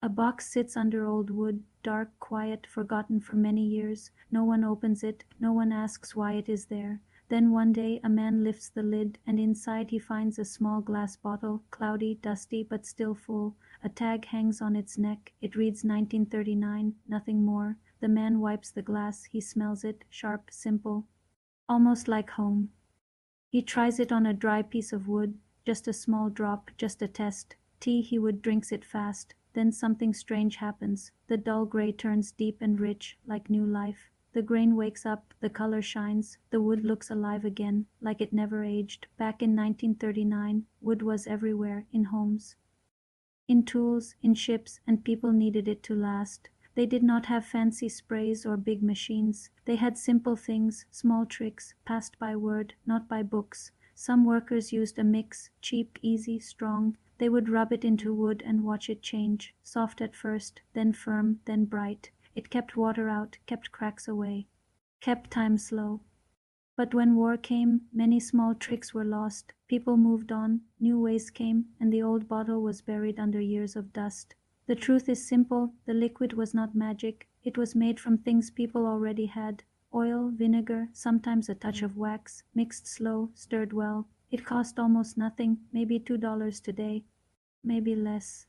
A box sits under old wood, dark, quiet, forgotten for many years. No one opens it, no one asks why it is there. Then one day a man lifts the lid, and inside he finds a small glass bottle, cloudy, dusty, but still full. A tag hangs on its neck. It reads 1939, nothing more. The man wipes the glass. He smells it, sharp, simple, almost like home. He tries it on a dry piece of wood, just a small drop, just a test. Tea, he would drinks it fast. Then something strange happens. The dull gray turns deep and rich, like new life. The grain wakes up, the color shines, the wood looks alive again, like it never aged. Back in 1939, wood was everywhere, in homes, in tools, in ships, and people needed it to last. They did not have fancy sprays or big machines. They had simple things, small tricks, passed by word, not by books. Some workers used a mix, cheap, easy, strong. They would rub it into wood and watch it change, soft at first, then firm, then bright. It kept water out, kept cracks away, kept time slow. But when war came, many small tricks were lost. People moved on, new ways came, and the old bottle was buried under years of dust. The truth is simple, the liquid was not magic. It was made from things people already had. Oil, vinegar, sometimes a touch of wax, mixed slow, stirred well. It cost almost nothing, maybe $2 today, maybe less.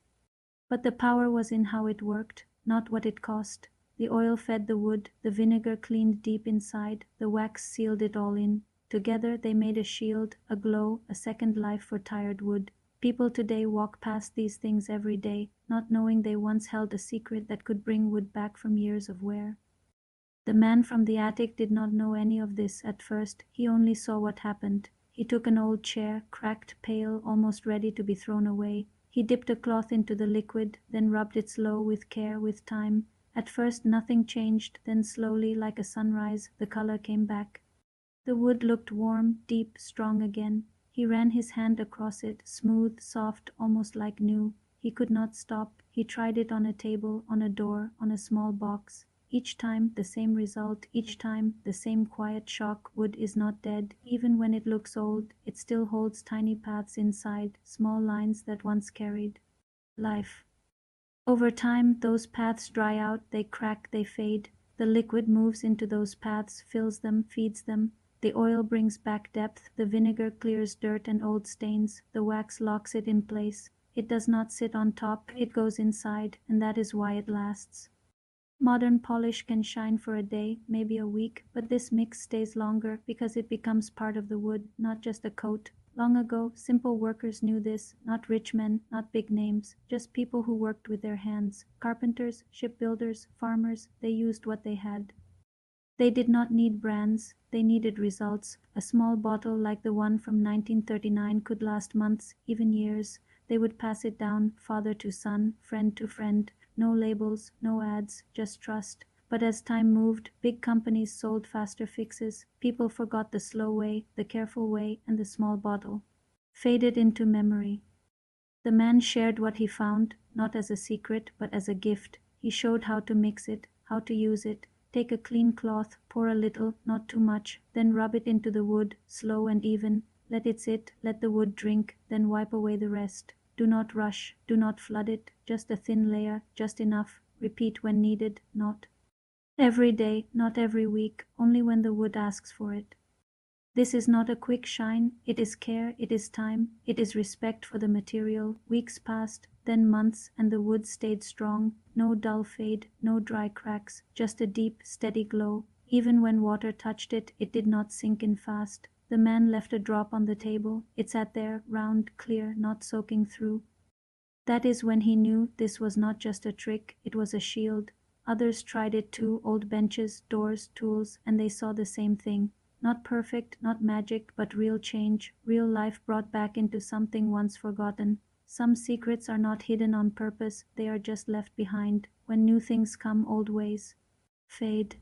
But the power was in how it worked, not what it cost. The oil fed the wood, the vinegar cleaned deep inside, the wax sealed it all in. Together they made a shield, a glow, a second life for tired wood. People today walk past these things every day, not knowing they once held a secret that could bring wood back from years of wear. The man from the attic did not know any of this at first. He only saw what happened. He took an old chair, cracked, pale, almost ready to be thrown away. He dipped a cloth into the liquid, then rubbed it slow, with care, with time. At first nothing changed, then slowly, like a sunrise, the color came back. The wood looked warm, deep, strong again. He ran his hand across it, smooth, soft, almost like new. He could not stop. He tried it on a table, on a door, on a small box. Each time the same result, each time the same quiet shock. Wood is not dead. Even when it looks old, it still holds tiny paths inside, small lines that once carried life. Over time, those paths dry out, they crack, they fade. The liquid moves into those paths, fills them, feeds them. The oil brings back depth, the vinegar clears dirt and old stains, the wax locks it in place. It does not sit on top, it goes inside, and that is why it lasts. Modern polish can shine for a day, maybe a week, but this mix stays longer because it becomes part of the wood, not just a coat. Long ago, simple workers knew this, not rich men, not big names, just people who worked with their hands. Carpenters, shipbuilders, farmers, they used what they had. They did not need brands, they needed results. A small bottle like the one from 1939 could last months, even years. They would pass it down, father to son, friend to friend. No labels, no ads, just trust. But as time moved, big companies sold faster fixes. People forgot the slow way, the careful way, and the small bottle faded into memory. The man shared what he found, not as a secret, but as a gift. He showed how to mix it, how to use it. Take a clean cloth, pour a little, not too much, then rub it into the wood, slow and even. Let it sit, let the wood drink, then wipe away the rest. Do not rush, do not flood it, just a thin layer, just enough. Repeat when needed, not every day, not every week, only when the wood asks for it. This is not a quick shine, it is care, it is time, it is respect for the material. Weeks passed, then months, and the wood stayed strong. No dull fade, no dry cracks, just a deep, steady glow. Even when water touched it, it did not sink in fast. The man left a drop on the table. It sat there, round, clear, not soaking through. That is when he knew this was not just a trick, it was a shield. Others tried it too, old benches, doors, tools, and they saw the same thing. Not perfect, not magic, but real change, real life brought back into something once forgotten. Some secrets are not hidden on purpose, they are just left behind. When new things come, old ways fade.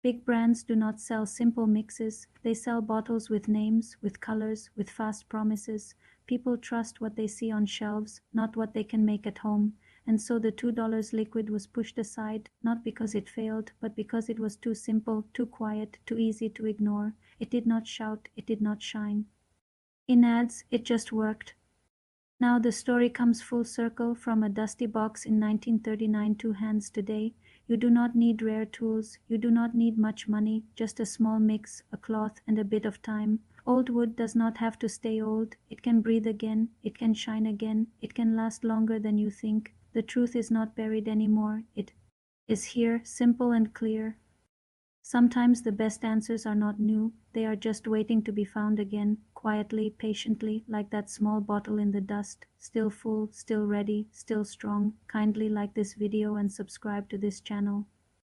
Big brands do not sell simple mixes, they sell bottles with names, with colors, with fast promises. People trust what they see on shelves, not what they can make at home. And so the $2 liquid was pushed aside, not because it failed, but because it was too simple, too quiet, too easy to ignore. It did not shout, it did not shine. In ads, it just worked. Now the story comes full circle from a dusty box in 1939 to hands today. You do not need rare tools, you do not need much money, just a small mix, a cloth, and a bit of time. Old wood does not have to stay old. It can breathe again, it can shine again, it can last longer than you think. The truth is not buried anymore. It is here, simple and clear. Sometimes the best answers are not new, they are just waiting to be found again, quietly, patiently, like that small bottle in the dust, still full, still ready, still strong. Kindly like this video and subscribe to this channel.